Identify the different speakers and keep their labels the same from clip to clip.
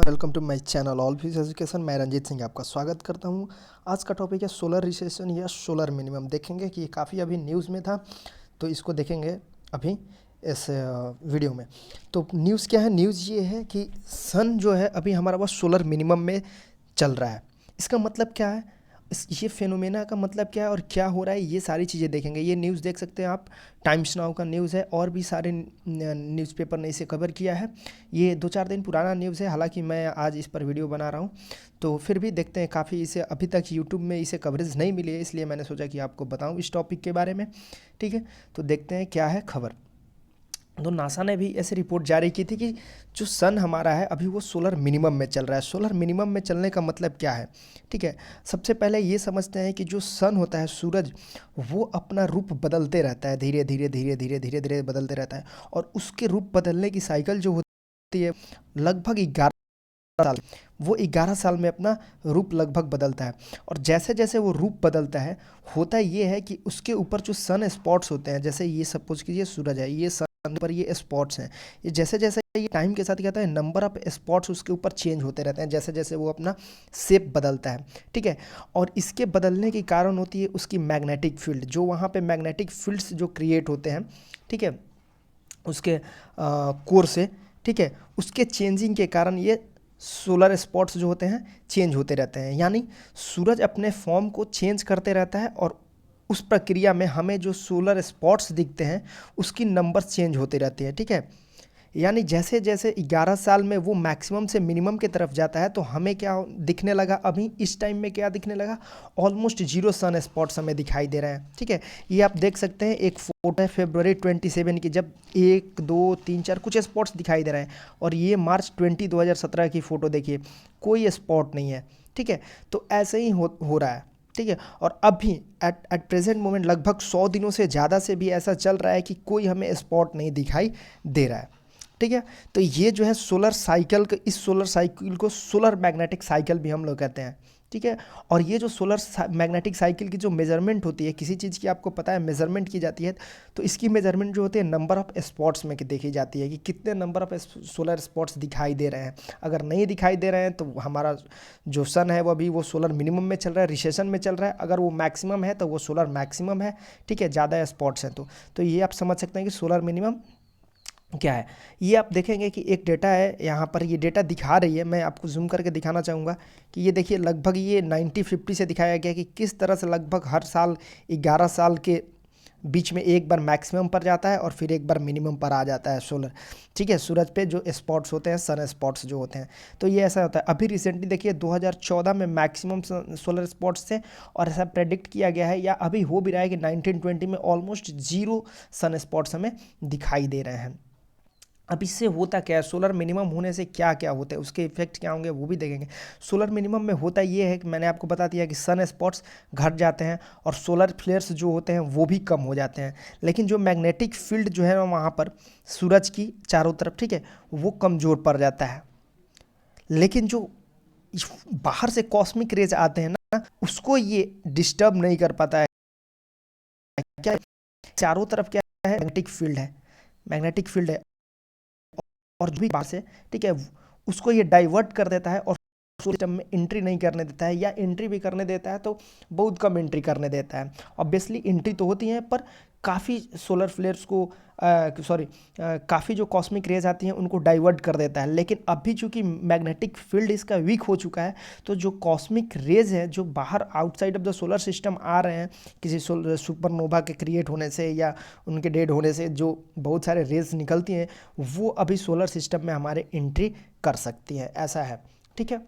Speaker 1: Welcome to my channel all phys education. मैं रंजीत सिंह आपका स्वागत करता हूं। आज का टॉपिक है सोलर रिसेशन या सोलर मिनिमम। देखेंगे कि ये काफ़ी अभी न्यूज़ में था, तो इसको देखेंगे अभी इस वीडियो में। तो न्यूज़ क्या है? न्यूज़ ये है कि सन जो है अभी हमारा पास सोलर मिनिमम में चल रहा है। इसका मतलब क्या है, ये फेनोमेना का मतलब क्या है और क्या हो रहा है, ये सारी चीज़ें देखेंगे। ये न्यूज़ देख सकते हैं आप, टाइम्स नाउ का न्यूज़ है और भी सारे न्यूज़पेपर ने इसे कवर किया है। ये 2-4 दिन पुराना न्यूज़ है, हालांकि मैं आज इस पर वीडियो बना रहा हूँ, तो फिर भी देखते हैं। काफ़ी इसे अभी तक यूट्यूब में इसे कवरेज नहीं मिली है, इसलिए मैंने सोचा कि आपको बताऊँ इस टॉपिक के बारे में। ठीक है, तो देखते हैं क्या है खबर। तो नासा ने भी ऐसी रिपोर्ट जारी की थी कि जो सन हमारा है अभी वो सोलर मिनिमम में चल रहा है। सोलर मिनिमम में चलने का मतलब क्या है? ठीक है, सबसे पहले ये समझते हैं कि जो सन होता है, सूरज, वो अपना रूप बदलते रहता है, धीरे धीरे धीरे धीरे धीरे धीरे बदलते रहता है। और उसके रूप बदलने की साइकिल जो होती है लगभग 11 साल। वो 11 साल में अपना रूप लगभग बदलता है। और जैसे जैसे वो रूप बदलता है, होता ये है कि उसके ऊपर जो सन स्पॉट्स होते हैं, जैसे ये सपोज कीजिए सूरज है, ये सन पर ये स्पॉट्स हैं, ये जैसे जैसे ये टाइम के साथ क्या होता है, नंबर ऑफ स्पॉट्स उसके ऊपर चेंज होते रहते हैं जैसे जैसे वो अपना शेप बदलता है। ठीक है, और इसके बदलने के कारण होती है उसकी मैग्नेटिक फील्ड, जो वहाँ पे मैग्नेटिक फील्ड्स जो क्रिएट होते हैं, ठीक है, उसके कोर से, ठीक है, उसके चेंजिंग के कारण ये सोलर स्पॉट्स जो होते हैं चेंज होते रहते हैं। यानी सूरज अपने फॉर्म को चेंज करते रहता है और उस प्रक्रिया में हमें जो सोलर स्पॉट्स दिखते हैं उसकी नंबर्स चेंज होते रहते हैं। ठीक है, यानी जैसे जैसे 11 साल में वो मैक्सिमम से मिनिमम की तरफ जाता है, तो हमें क्या दिखने लगा, अभी इस टाइम में क्या दिखने लगा, ऑलमोस्ट जीरो सन स्पॉट्स हमें दिखाई दे रहे हैं। ठीक है, ये आप देख सकते हैं, एक फोटो है February 27 की, जब 1 2 3 4 कुछ स्पॉट्स दिखाई दे रहे हैं। और ये March 2017 की फ़ोटो देखिए, कोई स्पॉट नहीं है। ठीक है, तो ऐसे ही हो रहा है। ठीक है, और अभी एट प्रेजेंट मोमेंट लगभग 100 दिनों से ज़्यादा से भी ऐसा चल रहा है कि कोई हमें स्पॉट नहीं दिखाई दे रहा है। ठीक है, तो ये जो है सोलर साइकिल, इस सोलर साइकिल को सोलर मैग्नेटिक साइकिल भी हम लोग कहते हैं। ठीक है, और ये जो सोलर मैग्नेटिक साइकिल की जो मेजरमेंट होती है, किसी चीज़ की आपको पता है मेजरमेंट की जाती है, तो इसकी मेजरमेंट जो होती है नंबर ऑफ स्पॉट्स में देखी जाती है कि कितने नंबर ऑफ सोलर स्पॉट्स दिखाई दे रहे हैं। अगर नहीं दिखाई दे रहे हैं तो हमारा जो सन है वो अभी वो सोलर मिनिमम में चल रहा है, रिसेशन में चल रहा है। अगर वो मैक्सिमम है तो वो सोलर मैक्सिमम है। ठीक है, ज़्यादा स्पॉट्स हैं तो ये आप समझ सकते हैं कि सोलर मिनिमम क्या है। ये आप देखेंगे कि एक डेटा है, यहाँ पर ये डेटा दिखा रही है, मैं आपको जूम करके दिखाना चाहूँगा कि ये देखिए लगभग ये 90-50 से दिखाया गया कि किस तरह से लगभग हर साल 11 साल के बीच में एक बार मैक्सिमम पर जाता है और फिर एक बार मिनिमम पर आ जाता है सोलर। ठीक है, सूरज पे जो स्पॉट्स होते हैं, सन स्पॉट्स जो होते हैं, तो ये ऐसा होता है। अभी रिसेंटली देखिए 2014 में मैक्सिमम सोलर स्पॉट्स थे और ऐसा प्रेडिक्ट किया गया है या अभी हो भी रहा है कि 1920 में ऑलमोस्ट जीरो सन स्पॉट्स हमें दिखाई दे रहे हैं। अब इससे होता क्या है, सोलर मिनिमम होने से क्या क्या होता है, उसके इफेक्ट क्या होंगे वो भी देखेंगे। सोलर मिनिमम में होता ये है कि मैंने आपको बता दिया कि सन स्पॉट्स घट जाते हैं और सोलर फ्लेयर्स जो होते हैं वो भी कम हो जाते हैं। लेकिन जो मैग्नेटिक फील्ड जो है ना वहाँ पर सूरज की चारों तरफ, ठीक है, वो कमज़ोर पड़ जाता है। लेकिन जो बाहर से कॉस्मिक रेज आते हैं ना, उसको ये डिस्टर्ब नहीं कर पाता है। क्या चारों तरफ क्या है, मैग्नेटिक फील्ड है, मैग्नेटिक फील्ड है, और जो भी बाहर से, ठीक है, उसको ये डाइवर्ट कर देता है और सिस्टम में एंट्री नहीं करने देता है, या एंट्री भी करने देता है तो बहुत कम एंट्री करने देता है। ऑब्वियसली एंट्री तो होती है पर काफ़ी सोलर फ्लेयर्स को काफ़ी जो कॉस्मिक रेज आती हैं उनको डाइवर्ट कर देता है। लेकिन अभी चूंकि मैग्नेटिक फील्ड इसका वीक हो चुका है, तो जो कॉस्मिक रेज हैं जो बाहर outside of the solar system आ रहे हैं किसी सुपरनोवा के क्रिएट होने से या उनके डेड होने से, जो बहुत सारे रेज निकलती हैं, वो अभी सोलर सिस्टम में हमारे एंट्री कर सकती हैं। ऐसा है। ठीक है,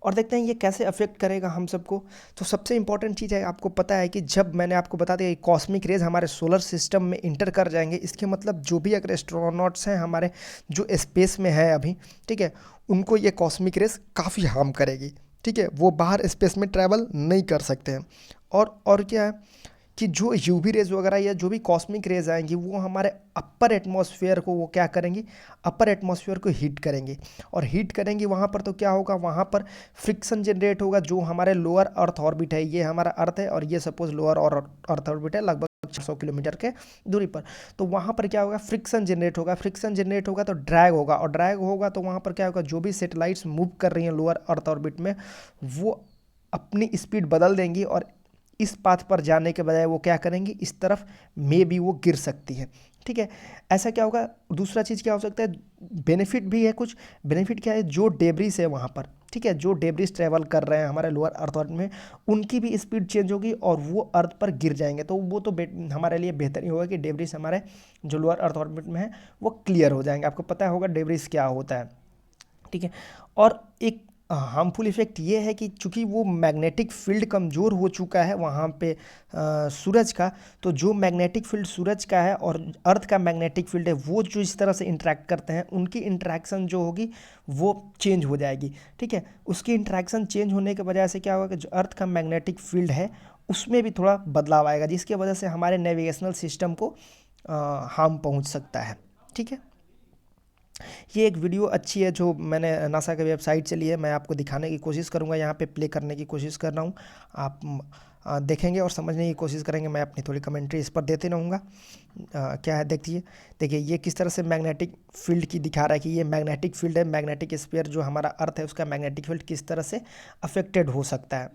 Speaker 1: और देखते हैं ये कैसे अफेक्ट करेगा हम सबको। तो सबसे इंपॉर्टेंट चीज़ है, आपको पता है कि जब मैंने आपको बता दिया कि कॉस्मिक रेज हमारे सोलर सिस्टम में इंटर कर जाएंगे, इसके मतलब जो भी अगर एस्ट्रोनॉट्स हैं हमारे जो स्पेस में है अभी, ठीक है, उनको ये कॉस्मिक रेज काफ़ी हार्म करेगी। ठीक है, वो बाहर स्पेस में ट्रैवल नहीं कर सकते हैं। और क्या है कि जो यूवी रेज वगैरह या जो भी कॉस्मिक रेज आएंगी वो हमारे अपर एटमॉस्फेयर को वो क्या करेंगी, अपर एटमॉस्फेयर को हीट करेंगी। और हीट करेंगी वहाँ पर तो क्या होगा, वहाँ पर फ्रिक्शन जनरेट होगा। जो हमारे लोअर अर्थ ऑर्बिट है, ये हमारा अर्थ है और ये सपोज लोअर और अर्थ ऑर्बिट है, लगभग 400 किलोमीटर के दूरी पर। तो वहाँ पर क्या होगा, फ्रिक्शन जनरेट होगा, फ्रिक्शन जनरेट होगा तो ड्रैग होगा, और ड्रैग होगा तो वहाँ पर क्या होगा, जो भी सैटेलाइट्स मूव कर रही हैं लोअर अर्थ ऑर्बिट में वो अपनी स्पीड बदल देंगी, और इस पाथ पर जाने के बजाय वो क्या करेंगी, इस तरफ मे भी वो गिर सकती है। ठीक है, ऐसा क्या होगा। दूसरा चीज़ क्या हो सकता है, बेनिफिट भी है कुछ। बेनिफिट क्या है, जो डेब्रिस है वहाँ पर, ठीक है, जो डेब्रिस ट्रेवल कर रहे हैं हमारे लोअर अर्थ ऑर्बिट में, उनकी भी स्पीड चेंज होगी और वो अर्थ पर गिर जाएंगे। तो वो तो हमारे लिए बेहतर ही होगा कि डेब्रिस हमारे जो लोअर अर्थ ऑर्बिट में है वो क्लियर हो जाएंगे। आपको पता होगा डेब्रिस क्या होता है, ठीक है। और एक हार्मफुल इफेक्ट ये है कि चूंकि वो मैग्नेटिक फील्ड कमज़ोर हो चुका है वहाँ पे सूरज का, तो जो मैग्नेटिक फील्ड सूरज का है और अर्थ का मैग्नेटिक फील्ड है वो जो इस तरह से इंटरेक्ट करते हैं, उनकी इंटरेक्शन जो होगी वो चेंज हो जाएगी। ठीक है, उसकी इंटरेक्शन चेंज होने की वजह से क्या होगा कि जो अर्थ का मैग्नेटिक फील्ड है उसमें भी थोड़ा बदलाव आएगा, जिसकी वजह से हमारे नेविगेशनल सिस्टम को हार्म पहुँच सकता है। ठीक है, ये एक वीडियो अच्छी है जो मैंने नासा की वेबसाइट से ली है, मैं आपको दिखाने की कोशिश करूँगा, यहाँ पे प्ले करने की कोशिश कर रहा हूँ। आप देखेंगे और समझने की कोशिश करेंगे, मैं अपनी थोड़ी कमेंट्री इस पर देते रहूँगा। क्या है देखिए ये किस तरह से मैग्नेटिक फील्ड की दिखा रहा है कि ये मैग्नेटिक फील्ड है, मैग्नेटिक स्फीयर जो हमारा अर्थ है उसका मैग्नेटिक फील्ड किस तरह से अफेक्टेड हो सकता है।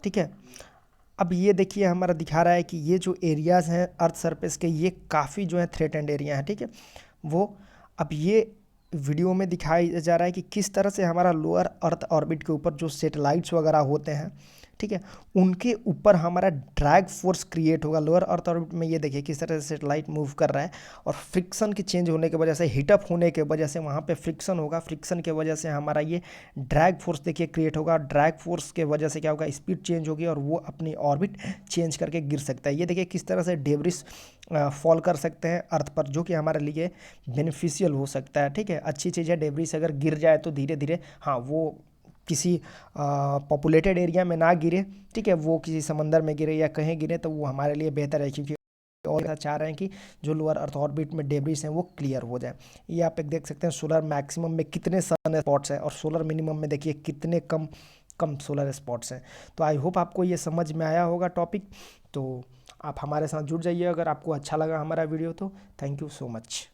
Speaker 1: ठीक है, अब ये देखिए हमारा दिखा रहा है कि ये जो एरियाज़ हैं अर्थ सरफेस के, ये काफ़ी जो है थ्रेटेंड एरिया है। ठीक है, वो अब ये वीडियो में दिखाया जा रहा है कि किस तरह से हमारा लोअर अर्थ ऑर्बिट के ऊपर जो सैटेलाइट्स वगैरह होते हैं, ठीक है, उनके ऊपर हमारा ड्रैग फोर्स क्रिएट होगा लोअर अर्थ ऑर्बिट में। ये देखिए किस तरह से सैटेलाइट मूव कर रहा है, और फ्रिक्शन के चेंज होने की वजह से, हीटअप होने की वजह से वहाँ पे फ्रिक्शन होगा, फ्रिक्शन की वजह से हमारा ये ड्रैग फोर्स देखिए क्रिएट होगा। ड्रैग फोर्स के वजह से क्या होगा, स्पीड चेंज होगी और वो अपनी ऑर्बिट चेंज करके गिर सकता है। ये देखिए किस तरह से डेब्रिस फॉल कर सकते हैं अर्थ पर, जो कि हमारे लिए बेनिफिशियल हो सकता है। ठीक है, अच्छी चीज़ है, डेब्रिस अगर गिर जाए तो धीरे धीरे, हाँ, वो किसी पॉपुलेटेड एरिया में ना गिरे, ठीक है, वो किसी समंदर में गिरे या कहीं गिरे तो वो हमारे लिए बेहतर है, क्योंकि और ऐसा चाह रहे हैं कि जो लोअर अर्थ ऑर्बिट में डेब्रिस हैं वो क्लियर हो जाए। ये आप एक देख सकते हैं सोलर मैक्सिमम में कितने सन स्पॉट्स हैं और सोलर मिनिमम में देखिए कितने कम कम सोलर स्पॉट्स हैं। तो आई होप आपको ये समझ में आया होगा टॉपिक। तो आप हमारे साथ जुड़ जाइए अगर आपको अच्छा लगा हमारा वीडियो तो। Thank you so much.